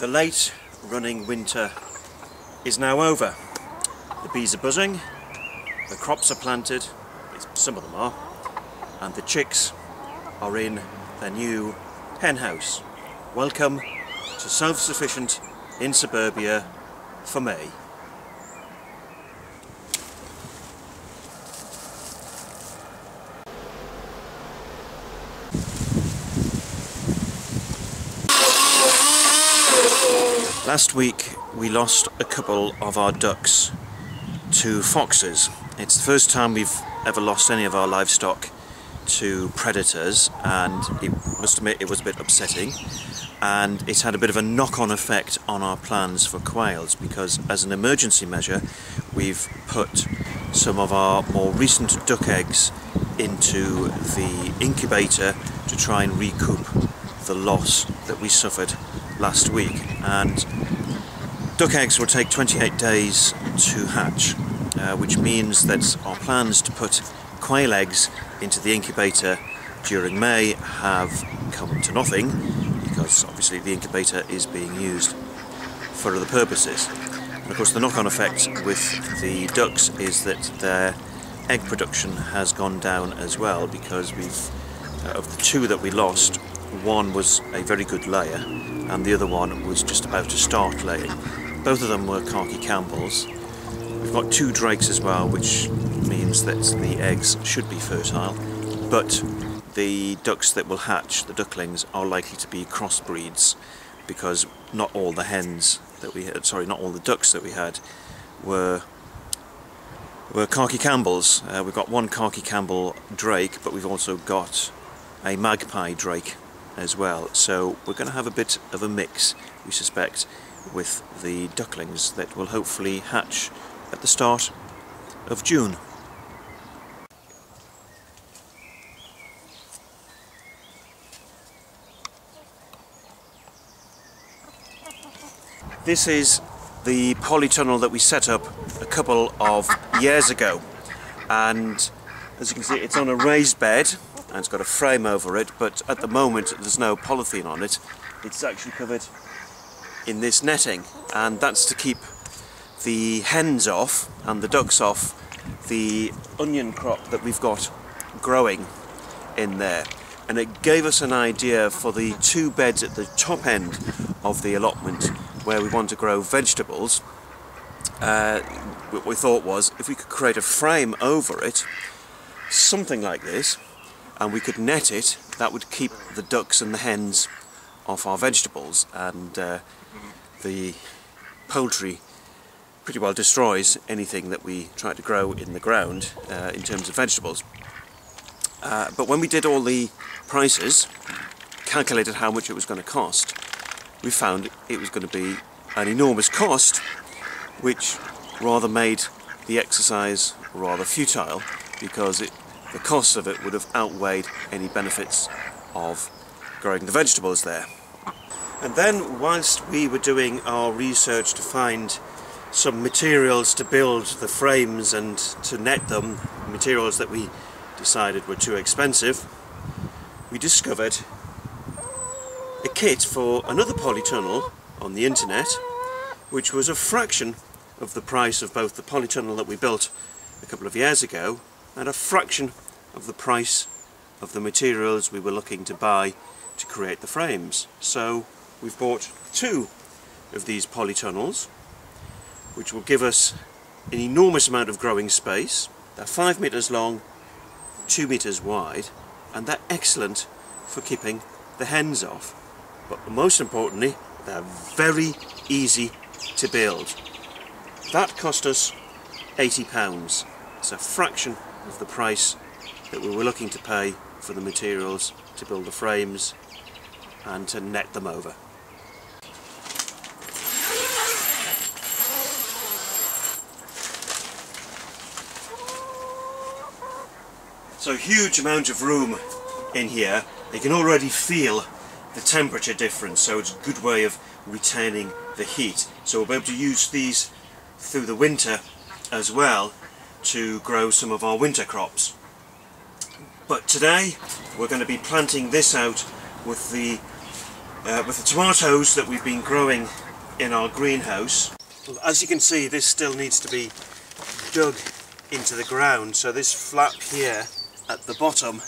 The late running winter is now over. The bees are buzzing, the crops are planted, at least some of them are, and the chicks are in their new hen house. Welcome to self-sufficient in Suburbia for May. Last week we lost a couple of our ducks to foxes. It's the first time we've ever lost any of our livestock to predators, and I must admit it was a bit upsetting, and it's had a bit of a knock-on effect on our plans for quails, because as an emergency measure we've put some of our more recent duck eggs into the incubator to try and recoup the loss that we suffered last week. And duck eggs will take 28 days to hatch, which means that our plans to put quail eggs into the incubator during May have come to nothing, because obviously the incubator is being used for other purposes. And of course the knock-on effect with the ducks is that their egg production has gone down as well, because of the two that we lost, one was a very good layer and the other one was just about to start laying. Both of them were khaki Campbells. We've got two drakes as well, which means that the eggs should be fertile, but the ducks that will hatch, the ducklings, are likely to be crossbreeds, because not all the hens that we had, not all the ducks that we had were khaki Campbells. We've got one khaki Campbell drake, but we've also got a magpie drake as well. So we're going to have a bit of a mix, we suspect, with the ducklings that will hopefully hatch at the start of June. This is the polytunnel that we set up a couple of years ago, and as you can see it's on a raised bed and it's got a frame over it, but at the moment there's no polythene on it. It's actually covered in this netting, and that's to keep the hens off and the ducks off the onion crop that we've got growing in there. And it gave us an idea for the two beds at the top end of the allotment where we want to grow vegetables. What we thought was, if we could create a frame over it, something like this, and we could net it, that would keep the ducks and the hens off our vegetables, and the poultry pretty well destroys anything that we try to grow in the ground in terms of vegetables. But when we did all the prices, calculated how much it was going to cost, we found it was going to be an enormous cost, which rather made the exercise rather futile, because the cost of it would have outweighed any benefits of growing the vegetables there. And then, whilst we were doing our research to find some materials to build the frames and to net them, materials that we decided were too expensive, we discovered a kit for another polytunnel on the internet, which was a fraction of the price of both the polytunnel that we built a couple of years ago and a fraction of the price of the materials we were looking to buy to create the frames. So we've bought two of these polytunnels, which will give us an enormous amount of growing space. They're 5 meters long, 2 meters wide, and they're excellent for keeping the hens off. But most importantly, they're very easy to build. That cost us £80. It's a fraction of the price that we were looking to pay for the materials to build the frames and to net them over. So huge amount of room in here. You can already feel the temperature difference, so it's a good way of retaining the heat. So we'll be able to use these through the winter as well to grow some of our winter crops. But today we're going to be planting this out with the with the tomatoes that we've been growing in our greenhouse. As you can see, this still needs to be dug into the ground, so this flap here at the bottom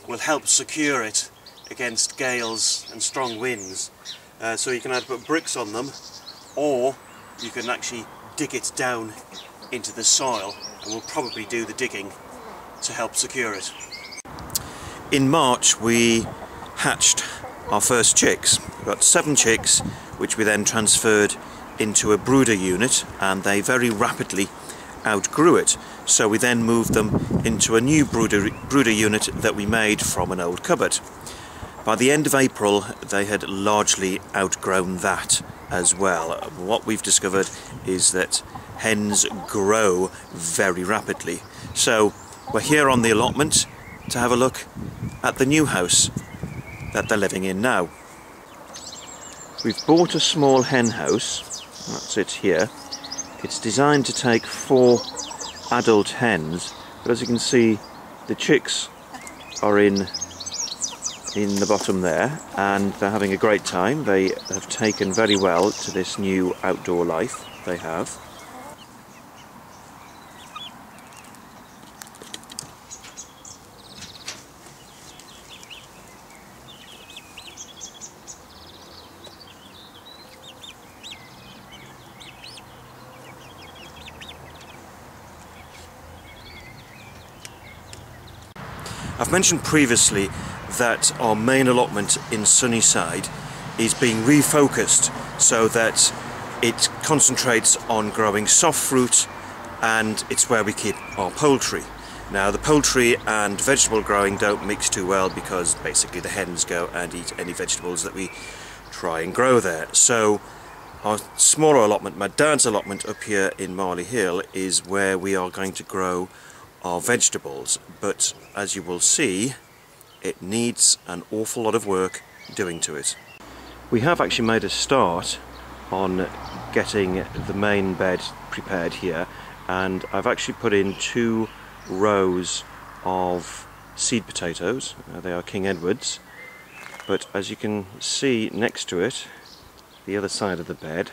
will help secure it against gales and strong winds. So you can either put bricks on them, or you can actually dig it down into the soil, and we'll probably do the digging to help secure it. In March we hatched our first chicks. We got 7 chicks, which we then transferred into a brooder unit, and they very rapidly outgrew it. So we then moved them into a new brooder unit that we made from an old cupboard. By the end of April they had largely outgrown that as well. What we've discovered is that hens grow very rapidly. So we're here on the allotment to have a look at the new house that they're living in now. We've bought a small hen house. That's it here. It's designed to take 4 adult hens, but as you can see, the chicks are in the bottom there, and they're having a great time. They have taken very well to this new outdoor life they have. I've mentioned previously that our main allotment in Sunnyside is being refocused so that it concentrates on growing soft fruit, and it's where we keep our poultry. Now, the poultry and vegetable growing don't mix too well because basically the hens go and eat any vegetables that we try and grow there. So our smaller allotment, my dad's allotment up here in Marley Hill, is where we are going to grow our vegetables, but as you will see, it needs an awful lot of work doing to it. We have actually made a start on getting the main bed prepared here, and I've actually put in 2 rows of seed potatoes. They are King Edwards, but as you can see next to it, the other side of the bed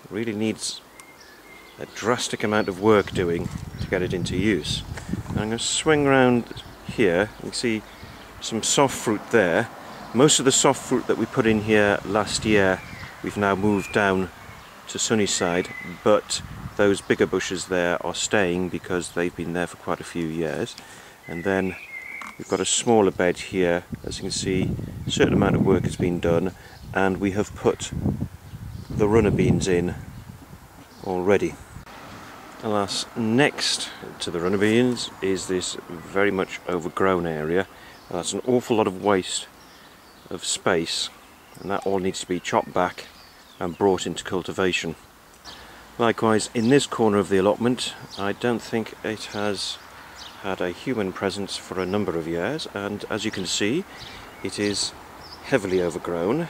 really needs a drastic amount of work doing to get it into use. And I'm going to swing around here. You can see some soft fruit there. Most of the soft fruit that we put in here last year we've now moved down to Sunnyside, but those bigger bushes there are staying because they've been there for quite a few years. And then we've got a smaller bed here. As you can see, a certain amount of work has been done, and we have put the runner beans in already. Alas, next to the runner beans is this very much overgrown area. That's an awful lot of waste of space, and that all needs to be chopped back and brought into cultivation. Likewise, in this corner of the allotment, I don't think it has had a human presence for a number of years, and as you can see, it is heavily overgrown.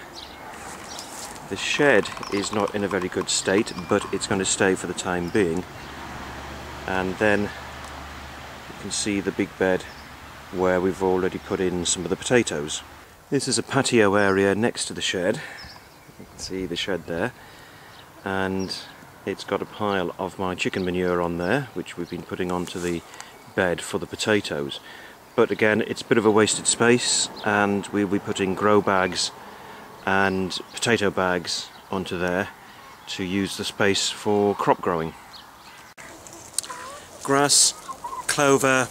The shed is not in a very good state, but it's going to stay for the time being. And then you can see the big bed where we've already put in some of the potatoes. This is a patio area next to the shed. You can see the shed there, and it's got a pile of my chicken manure on there, which we've been putting onto the bed for the potatoes. But again, it's a bit of a wasted space, and we'll be putting grow bags and potato bags onto there to use the space for crop growing. Grass, clover,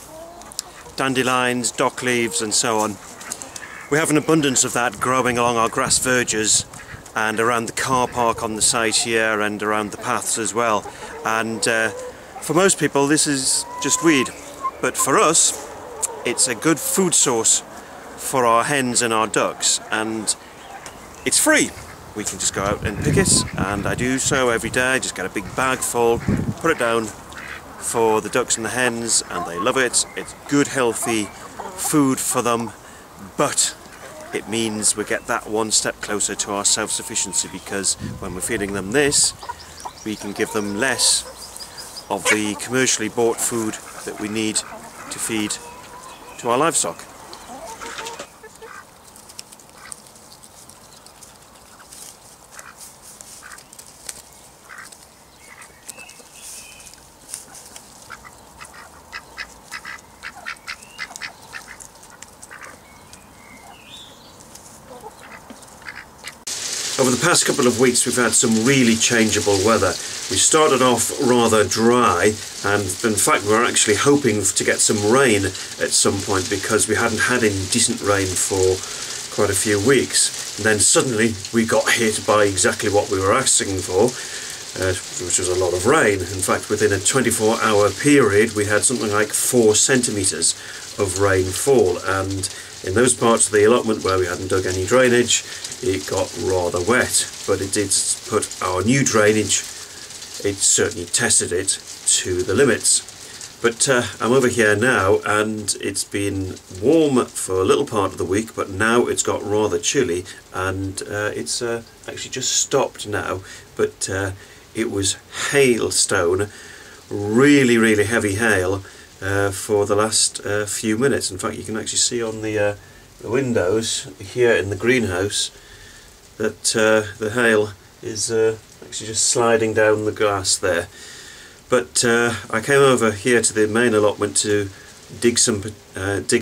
dandelions, dock leaves and so on. We have an abundance of that growing along our grass verges and around the car park on the site here and around the paths as well. And for most people this is just weed, but for us it's a good food source for our hens and our ducks, and it's free. We can just go out and pick it, and I do so every day. Just get a big bag full, put it down for the ducks and the hens, and they love it. It's good, healthy food for them, but it means we get that one step closer to our self-sufficiency, because when we're feeding them this, we can give them less of the commercially bought food that we need to feed to our livestock. Over the past couple of weeks we've had some really changeable weather. We started off rather dry, and in fact we were actually hoping to get some rain at some point because we hadn't had any decent rain for quite a few weeks. And then suddenly we got hit by exactly what we were asking for, which was a lot of rain. In fact, within a 24-hour period we had something like 4 centimetres of rainfall, and in those parts of the allotment where we hadn't dug any drainage, it got rather wet, but it did put our new drainage, it certainly tested it to the limits. But I'm over here now, and it's been warm for a little part of the week, but now it's got rather chilly, and it's actually just stopped now. But it was hailstone, really heavy hail, for the last few minutes. In fact, you can actually see on the windows here in the greenhouse that the hail is actually just sliding down the grass there. But I came over here to the main allotment to dig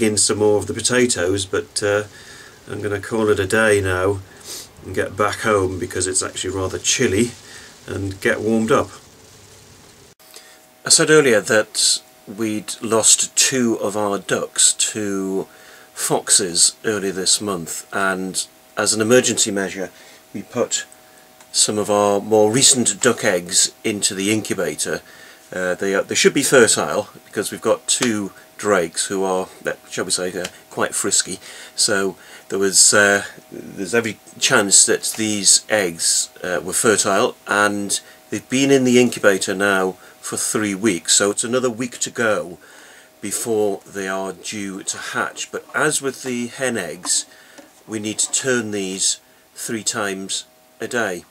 in some more of the potatoes, but I'm going to call it a day now and get back home because it's actually rather chilly, and get warmed up. I said earlier that we'd lost 2 of our ducks to foxes earlier this month, and as an emergency measure we put some of our more recent duck eggs into the incubator. They should be fertile because we've got 2 drakes who are, shall we say, quite frisky, so there's every chance that these eggs were fertile, and they've been in the incubator now for 3 weeks, so it's another week to go before they are due to hatch. But as with the hen eggs, we need to turn these 3 times a day.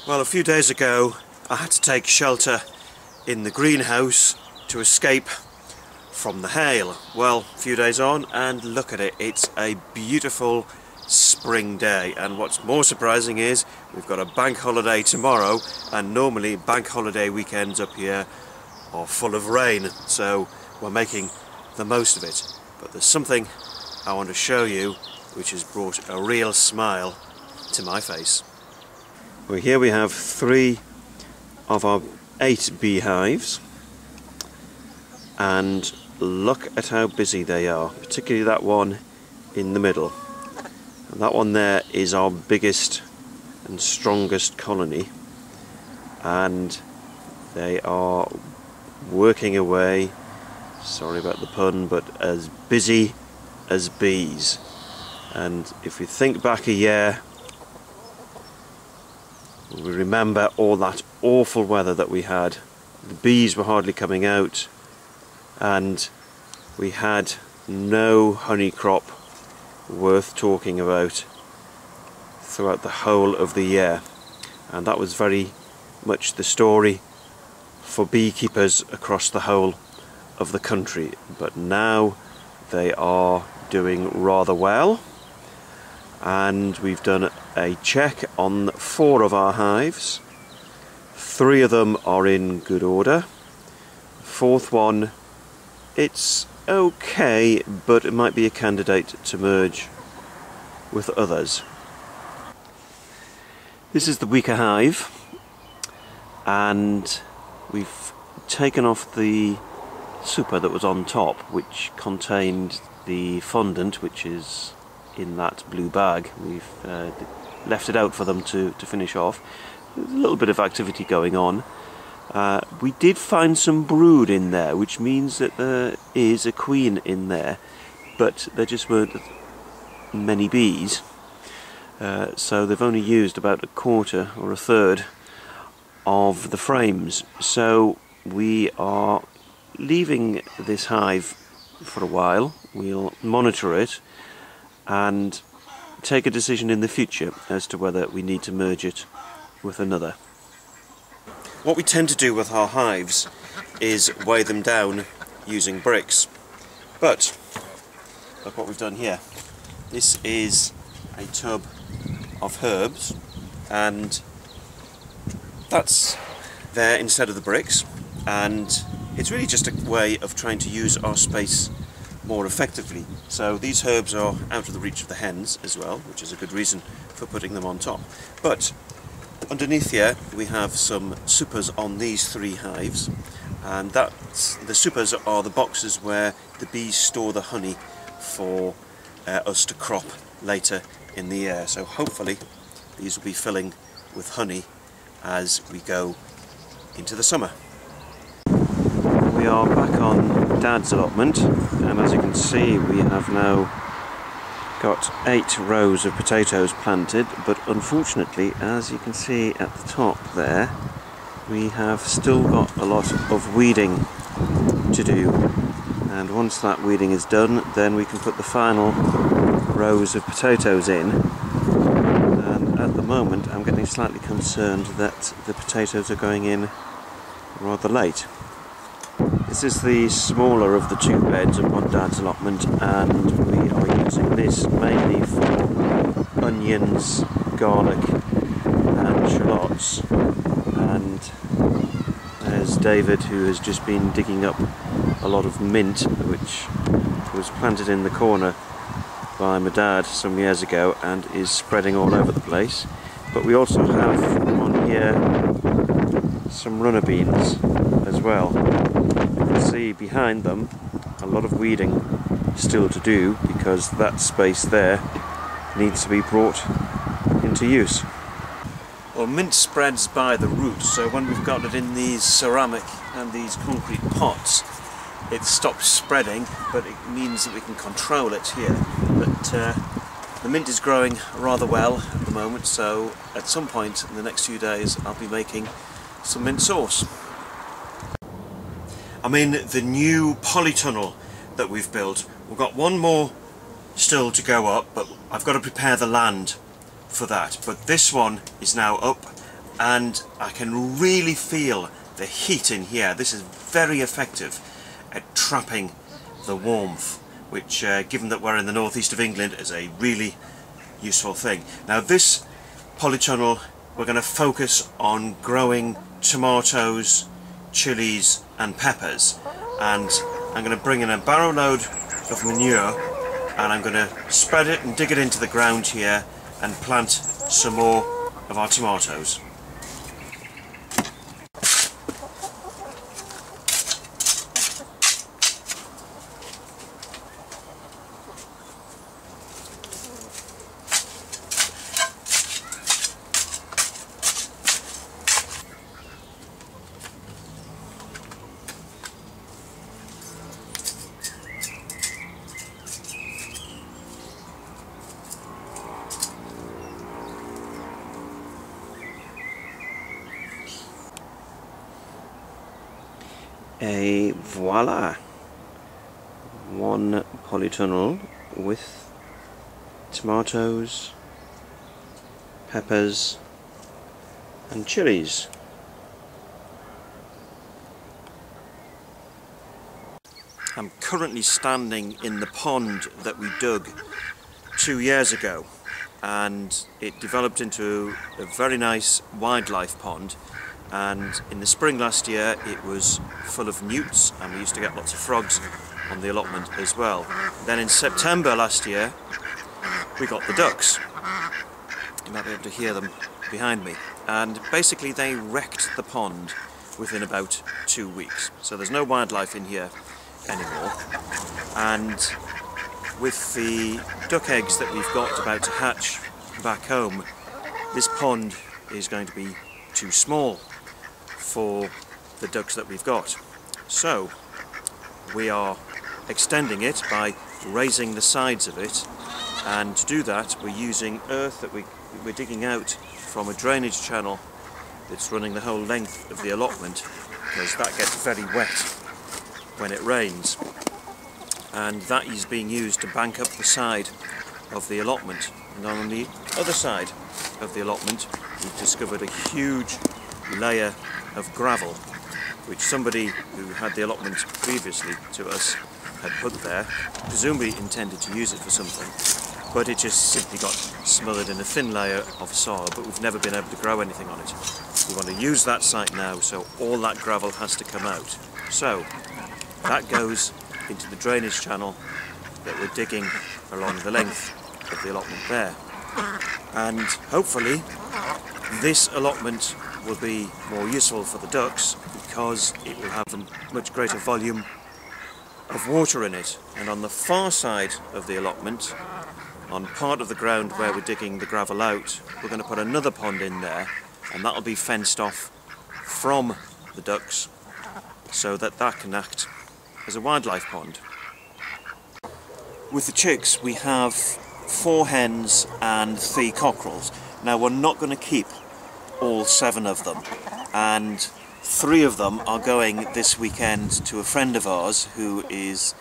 Well, a few days ago I had to take shelter in the greenhouse to escape from the hail. Well, a few days on, and look at it, it's a beautiful spring day, and what's more surprising is we've got a bank holiday tomorrow, and normally bank holiday weekends up here are full of rain, so we're making the most of it. But there's something I want to show you which has brought a real smile to my face. Well, here we have 3 of our 8 beehives, and look at how busy they are, particularly that one in the middle. And that one there is our biggest and strongest colony, and they are working away, sorry about the pun, but as busy as bees. And if we think back a year, we remember all that awful weather that we had. The bees were hardly coming out, and we had no honey crop worth talking about throughout the whole of the year. And that was very much the story for beekeepers across the whole of the country. But now they are doing rather well, and we've done a check on 4 of our hives. 3 of them are in good order. 4th one, it's okay, but it might be a candidate to merge with others. This is the weaker hive, and we've taken off the super that was on top, which contained the fondant, which is in that blue bag. We've left it out for them to finish off. There's a little bit of activity going on. We did find some brood in there, which means that there is a queen in there, but there just weren't many bees, so they've only used about a quarter or a third of the frames. So we are leaving this hive for a while. We'll monitor it and take a decision in the future as to whether we need to merge it with another. What we tend to do with our hives is weigh them down using bricks, but look what we've done here. This is a tub of herbs, and that's there instead of the bricks, and it's really just a way of trying to use our space more effectively. So these herbs are out of the reach of the hens as well, which is a good reason for putting them on top. But underneath here we have some supers on these 3 hives, and the supers are the boxes where the bees store the honey for us to crop later in the year. So hopefully these will be filling with honey as we go into the summer. We are back on Dad's allotment, and as you can see we have now got 8 rows of potatoes planted, but unfortunately, as you can see at the top there, we have still got a lot of weeding to do, and once that weeding is done then we can put the final rows of potatoes in. And at the moment I'm getting slightly concerned that the potatoes are going in rather late. This is the smaller of the 2 beds upon Dad's allotment, and we are using this mainly for onions, garlic and shallots. And there's David, who has just been digging up a lot of mint which was planted in the corner by my dad some years ago and is spreading all over the place. But we also have on here some runner beans as well. You can see behind them a lot of weeding still to do, because that space there needs to be brought into use. Well, mint spreads by the roots, so when we've got it in these ceramic and these concrete pots, it stops spreading, but it means that we can control it here. But the mint is growing rather well at the moment, so at some point in the next few days I'll be making some mint sauce. I mean, the new polytunnel that we've built, we've got one more still to go up, but I've got to prepare the land for that. But this one is now up, and I can really feel the heat in here. This is very effective at trapping the warmth, which given that we're in the northeast of England, is a really useful thing. Now this polytunnel, we're going to focus on growing tomatoes, chilies and peppers, and I'm going to bring in a barrow load of manure and I'm going to spread it and dig it into the ground here and plant some more of our tomatoes. Et voila! One polytunnel with tomatoes, peppers and chilies. I'm currently standing in the pond that we dug 2 years ago, and it developed into a very nice wildlife pond. And in the spring last year it was full of newts, and we used to get lots of frogs on the allotment as well. Then in September last year we got the ducks. You might be able to hear them behind me, and basically they wrecked the pond within about 2 weeks. So there's no wildlife in here anymore, and with the duck eggs that we've got about to hatch back home, this pond is going to be too small for the ducks that we've got. So we are extending it by raising the sides of it, and to do that we're using earth that we're digging out from a drainage channel that's running the whole length of the allotment, because that gets very wet when it rains. and that is being used to bank up the side of the allotment. And on the other side of the allotment we've discovered a huge layer of gravel which somebody who had the allotment previously to us had put there, presumably intended to use it for something, but it just simply got smothered in a thin layer of soil, but we've never been able to grow anything on it. We want to use that site now, so all that gravel has to come out. So that goes into the drainage channel that we're digging along the length of the allotment there. And hopefully this allotment will be more useful for the ducks because it will have a much greater volume of water in it. And on the far side of the allotment, on part of the ground where we're digging the gravel out, we're going to put another pond in there, and that'll be fenced off from the ducks so that that can act as a wildlife pond. With the chicks we have 4 hens and 3 cockerels. Now we're not going to keep all 7 of them, and 3 of them are going this weekend to a friend of ours who is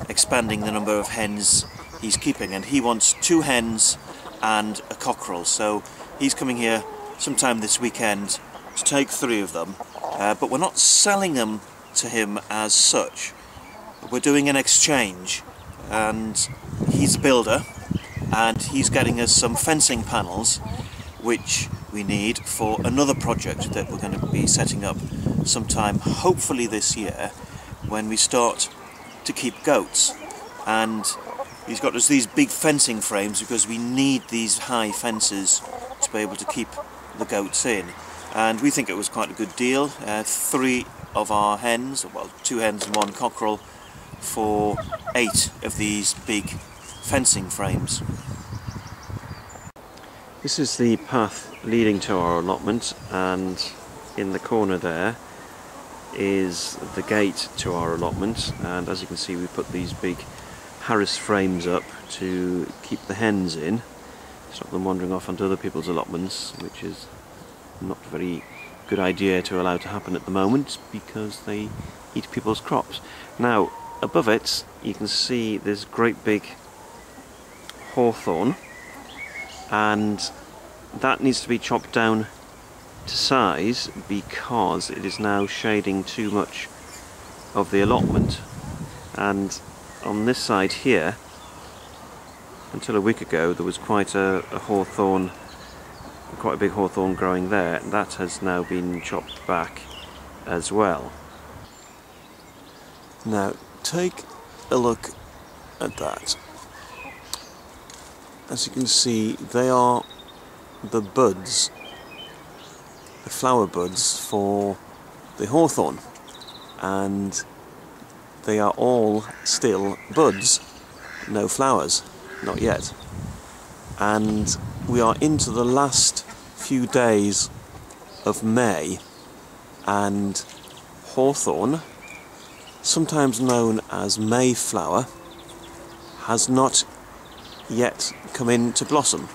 expanding the number of hens he's keeping, and he wants 2 hens and a cockerel, so he's coming here sometime this weekend to take 3 of them, but we're not selling them to him as such. We're doing an exchange, and he's a builder and he's getting us some fencing panels which we need for another project that we're going to be setting up sometime hopefully this year when we start to keep goats. And he's got us these big fencing frames because we need these high fences to be able to keep the goats in, and we think it was quite a good deal. 3 of our hens, well 2 hens and 1 cockerel, for 8 of these big fencing frames. This is the path leading to our allotment, and in the corner there is the gate to our allotment, and as you can see we put these big Harris frames up to keep the hens in, stop them wandering off onto other people's allotments, which is not a very good idea to allow to happen at the moment because they eat people's crops. Now above it you can see this great big hawthorn, and that needs to be chopped down to size because it is now shading too much of the allotment. And on this side here, until a week ago there was quite a hawthorn, quite a big hawthorn growing there, and that has now been chopped back as well. Now take a look at that. As you can see, they are the buds, the flower buds for the hawthorn, and they are all still buds, no flowers, not yet. And we are into the last few days of May, and hawthorn, sometimes known as Mayflower, has not yet come into blossom.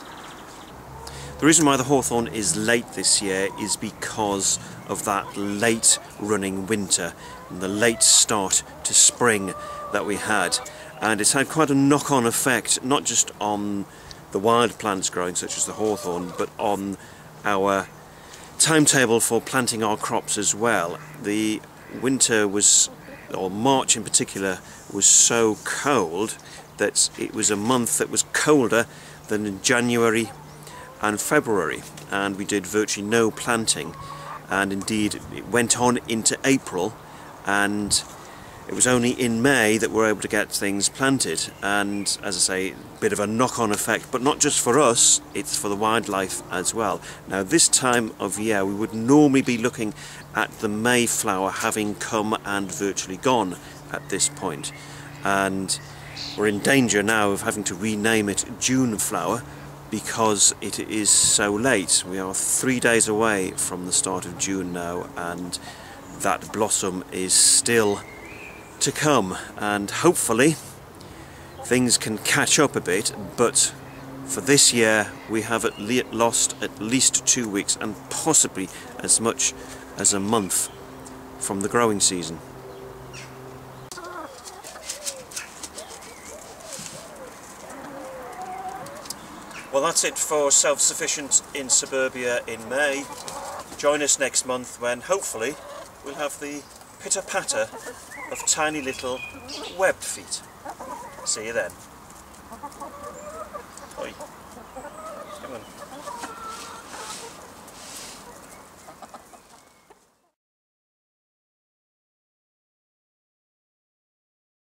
The reason why the hawthorn is late this year is because of that late running winter and the late start to spring that we had, and it's had quite a knock-on effect, not just on the wild plants growing such as the hawthorn, but on our timetable for planting our crops as well. The winter was, or March in particular, was so cold that it was a month that was colder than in January and February, and we did virtually no planting, and indeed it went on into April, and it was only in May that we were able to get things planted. And as I say, a bit of a knock-on effect, but not just for us, it's for the wildlife as well. Now this time of year we would normally be looking at the Mayflower having come and virtually gone at this point, and we're in danger now of having to rename it Juneflower because it is so late. We are 3 days away from the start of June now, and that blossom is still to come, and hopefully things can catch up a bit, but for this year we have lost at least 2 weeks and possibly as much as a month from the growing season. Well, that's it for Self-Sufficient in Suburbia in May. Join us next month when hopefully we'll have the pitter-patter of tiny little webbed feet. See you then. Oi. Come on.